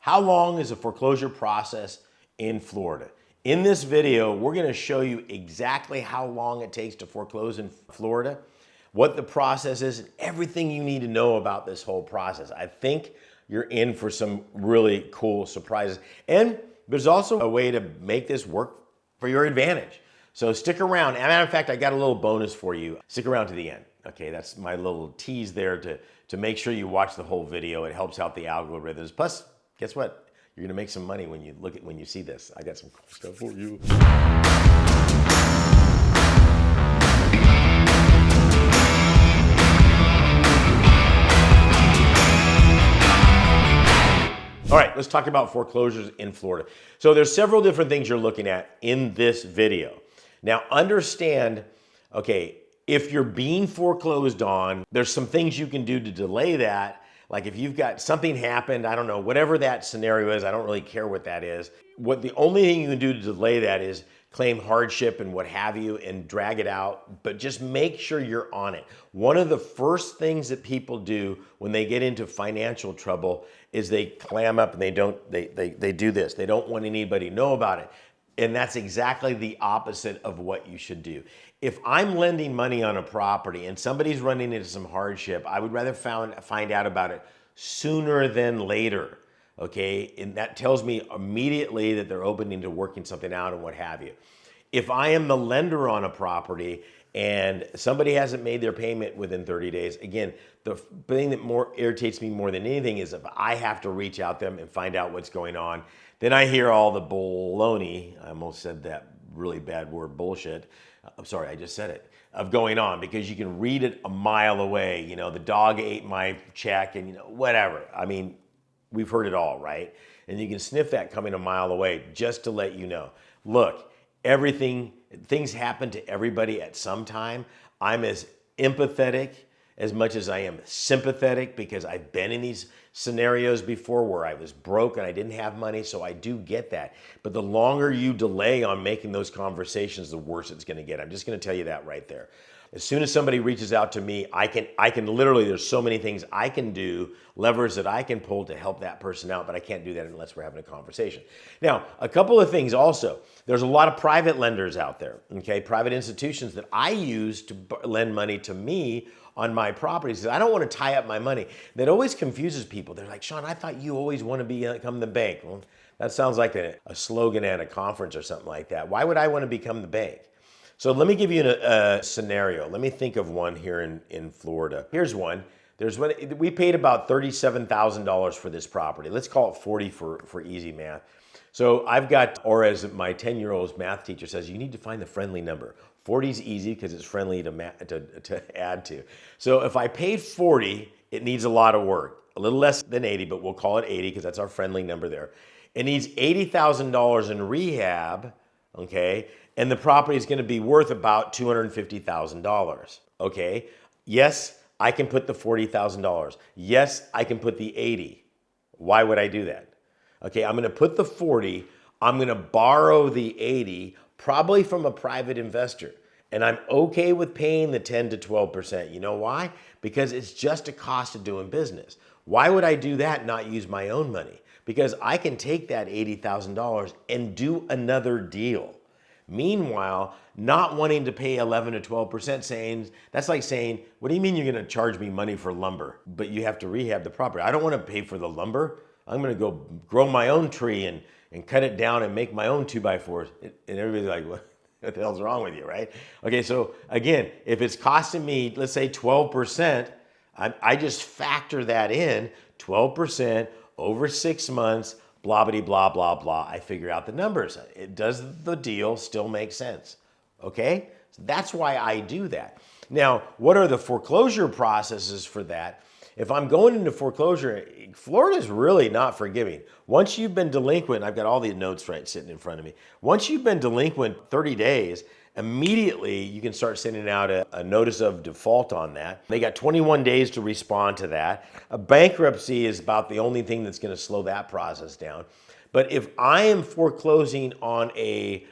How long is a foreclosure process in Florida? In this video, we're going to show you exactly how long it takes to foreclose in Florida, what the process is, and everything you need to know about this whole process. I think you're in for some really cool surprises. And there's also a way to make this work for your advantage. So stick around. As a matter of fact, I got a little bonus for you. Stick around to the end. Okay, that's my little tease there to make sure you watch the whole video. It helps out the algorithms. Plus, guess what? You're gonna make some money when you see this. I got some cool stuff for you. All right, let's talk about foreclosures in Florida. So there's several different things you're looking at in this video. Now understand, okay, if you're being foreclosed on, there's some things you can do to delay that. Like if you've got something happened, I don't know, whatever that scenario is, I don't really care what that is. The only thing you can do to delay that is claim hardship and what have you and drag it out, but just make sure you're on it. One of the first things that people do when they get into financial trouble is they clam up and they do this. They don't want anybody to know about it. And that's exactly the opposite of what you should do. If I'm lending money on a property and somebody's running into some hardship, I would rather find out about it sooner than later, okay? And that tells me immediately that they're opening to working something out and what have you. If I am the lender on a property and somebody hasn't made their payment within 30 days, again, the thing that irritates me more than anything is if I have to reach out to them and find out what's going on. Then I hear all the baloney, I almost said that really bad word, bullshit. I'm sorry, I just said it, of going on because you can read it a mile away. You know, the dog ate my check and whatever. I mean, we've heard it all, right? And you can sniff that coming a mile away just to let you know. Look, things happen to everybody at some time. I'm as empathetic as much as I am sympathetic because I've been in these scenarios before where I was broke and I didn't have money, so I do get that. But the longer you delay on making those conversations, the worse it's gonna get. I'm just gonna tell you that right there. As soon as somebody reaches out to me, I can literally, there's so many things I can do, levers that I can pull to help that person out, but I can't do that unless we're having a conversation. Now, a couple of things also. There's a lot of private lenders out there, okay? Private institutions that I use to lend money to me on my properties. I don't want to tie up my money. That always confuses people. They're like, Sean, I thought you always want to become the bank. Well, that sounds like a slogan at a conference or something like that. Why would I want to become the bank? So let me give you a scenario. Let me think of one here in Florida. Here's one. We paid about $37,000 for this property. Let's call it 40 for easy math. So I've got, or as my 10-year-old math teacher says, you need to find the friendly number. 40 is easy because it's friendly to add to. So if I paid 40, it needs a lot of work. A little less than 80, but we'll call it 80 because that's our friendly number there. It needs $80,000 in rehab, okay? And the property is going to be worth about $250,000, okay? Yes, I can put the $40,000. Yes, I can put the 80. Why would I do that? Okay, I'm going to put the 40. I'm going to borrow the 80, probably from a private investor. And I'm okay with paying the 10 to 12%. You know why? Because it's just a cost of doing business. Why would I do that and not use my own money? Because I can take that $80,000 and do another deal. Meanwhile, not wanting to pay 11 to 12%, that's like saying, what do you mean you're going to charge me money for lumber, but you have to rehab the property? I don't want to pay for the lumber. I'm going to go grow my own tree and cut it down and make my own 2x4s. And everybody's like, what the hell's wrong with you, right? Okay, so again, if it's costing me, let's say 12%, I just factor that in, 12% over 6 months, blah, blah, blah, blah, blah. I figure out the numbers. Does the deal still make sense? Okay, so that's why I do that. Now, what are the foreclosure processes for that? If I'm going into foreclosure, Florida's really not forgiving. Once you've been delinquent, I've got all the notes right sitting in front of me. Once you've been delinquent 30 days, immediately you can start sending out a notice of default on that. They got 21 days to respond to that. A bankruptcy is about the only thing that's going to slow that process down. But if I am foreclosing on a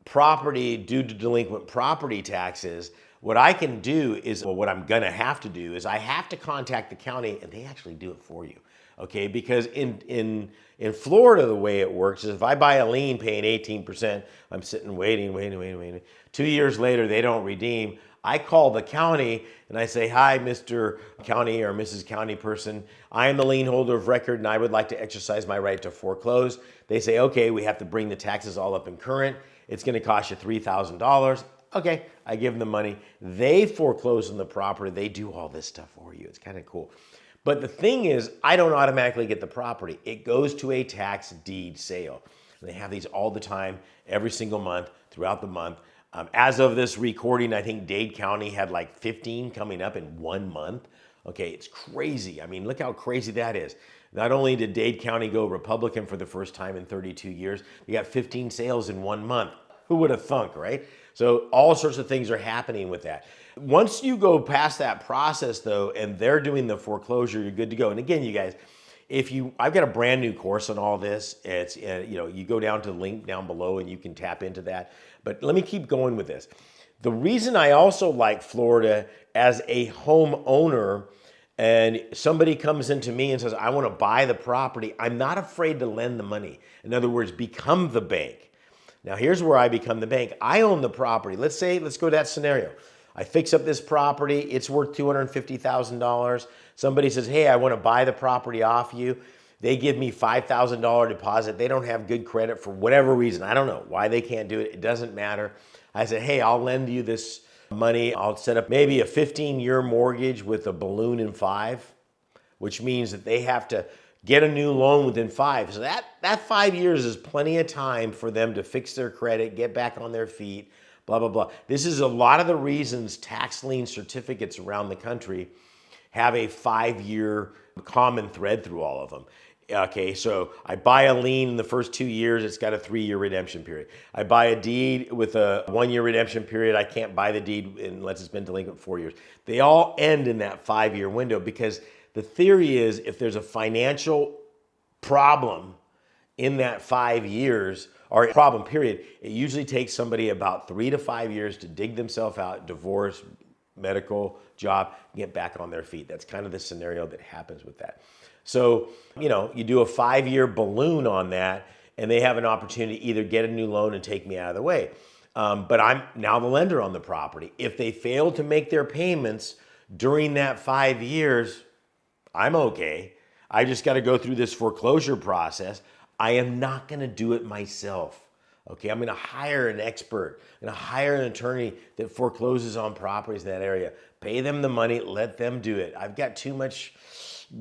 property due to delinquent property taxes, what I can do is, well, what I'm gonna have to do is I have to contact the county and they actually do it for you. Okay, because in Florida, the way it works is if I buy a lien paying 18%, I'm sitting waiting. 2 years later, they don't redeem. I call the county and I say, hi, Mr. County or Mrs. County person. I am the lien holder of record and I would like to exercise my right to foreclose. They say, okay, we have to bring the taxes all up in current. It's going to cost you $3,000. Okay, I give them the money. They foreclose on the property. They do all this stuff for you. It's kind of cool. But the thing is, I don't automatically get the property. It goes to a tax deed sale. And they have these all the time, every single month, throughout the month. As of this recording, I think Dade County had like 15 coming up in 1 month. Okay, it's crazy. I mean, look how crazy that is. Not only did Dade County go Republican for the first time in 32 years, we got 15 sales in 1 month. Who would have thunk, right? So all sorts of things are happening with that. Once you go past that process though, and they're doing the foreclosure, you're good to go. And again, you guys, I've got a brand new course on all this. It's, you go down to the link down below and you can tap into that. But let me keep going with this. The reason I also like Florida as a homeowner, and somebody comes into me and says, I want to buy the property, I'm not afraid to lend the money. In other words, become the bank. Now here's where I become the bank. I own the property. Let's go to that scenario. I fix up this property. It's worth $250,000. Somebody says, hey, I want to buy the property off you. They give me $5,000 deposit. They don't have good credit for whatever reason. I don't know why they can't do it. It doesn't matter. I said, hey, I'll lend you this money. I'll set up maybe a 15-year mortgage with a balloon in 5, which means that they have to get a new loan within 5. So that 5 years is plenty of time for them to fix their credit, get back on their feet, blah, blah, blah. This is a lot of the reasons tax lien certificates around the country have a 5-year common thread through all of them. Okay, so I buy a lien in the first 2 years, it's got a 3-year redemption period. I buy a deed with a 1-year redemption period, I can't buy the deed unless it's been delinquent 4 years. They all end in that 5-year window because the theory is if there's a financial problem in that 5 years, or problem period, it usually takes somebody about 3 to 5 years to dig themselves out, divorce, medical, job, get back on their feet. That's kind of the scenario that happens with that. So, you do a 5-year balloon on that and they have an opportunity to either get a new loan and take me out of the way. But I'm now the lender on the property. If they fail to make their payments during that 5 years, I'm okay. I just got to go through this foreclosure process. I am not going to do it myself. Okay, I'm going to hire an expert. I'm going to hire an attorney that forecloses on properties in that area. Pay them the money, let them do it. I've got too much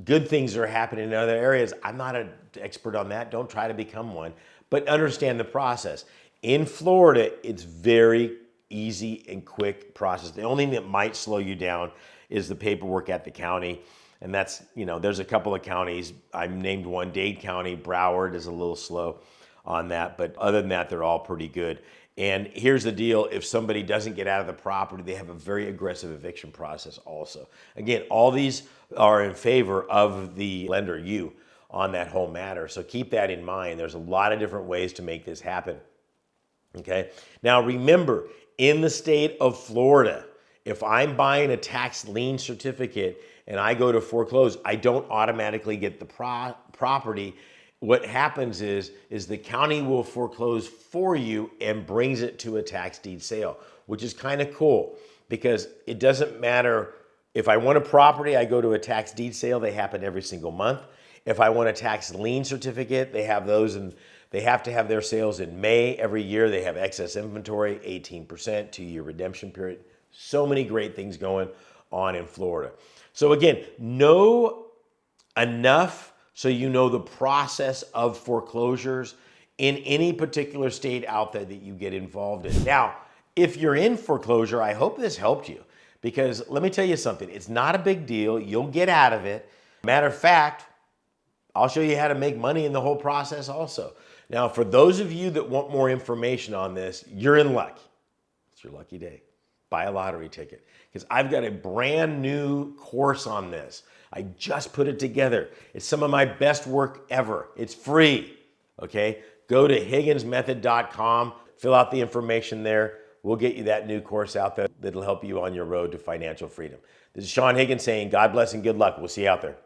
good things that are happening in other areas. I'm not an expert on that. Don't try to become one, but understand the process. In Florida, it's very easy and quick process. The only thing that might slow you down is the paperwork at the county. And that's, there's a couple of counties. I named one, Dade County. Broward is a little slow on that. But other than that, they're all pretty good. And here's the deal. If somebody doesn't get out of the property, they have a very aggressive eviction process also. Again, all these are in favor of the lender, you, on that whole matter. So keep that in mind. There's a lot of different ways to make this happen. Okay. Now remember, in the state of Florida, if I'm buying a tax lien certificate and I go to foreclose, I don't automatically get the property. What happens is the county will foreclose for you and brings it to a tax deed sale, which is kind of cool because it doesn't matter. If I want a property, I go to a tax deed sale. They happen every single month. If I want a tax lien certificate, they have those, and they have to have their sales in May every year. They have excess inventory, 18%, 2-year redemption period. So many great things going on in Florida. So again, know enough so you know the process of foreclosures in any particular state out there that you get involved in. Now, if you're in foreclosure, I hope this helped you because let me tell you something. It's not a big deal. You'll get out of it. Matter of fact, I'll show you how to make money in the whole process also. Now, for those of you that want more information on this, you're in luck. It's your lucky day. Buy a lottery ticket because I've got a brand new course on this. I just put it together. It's some of my best work ever. It's free, okay? Go to higginsmethod.com, fill out the information there. We'll get you that new course out there that'll help you on your road to financial freedom. This is Saen Higgins saying God bless and good luck. We'll see you out there.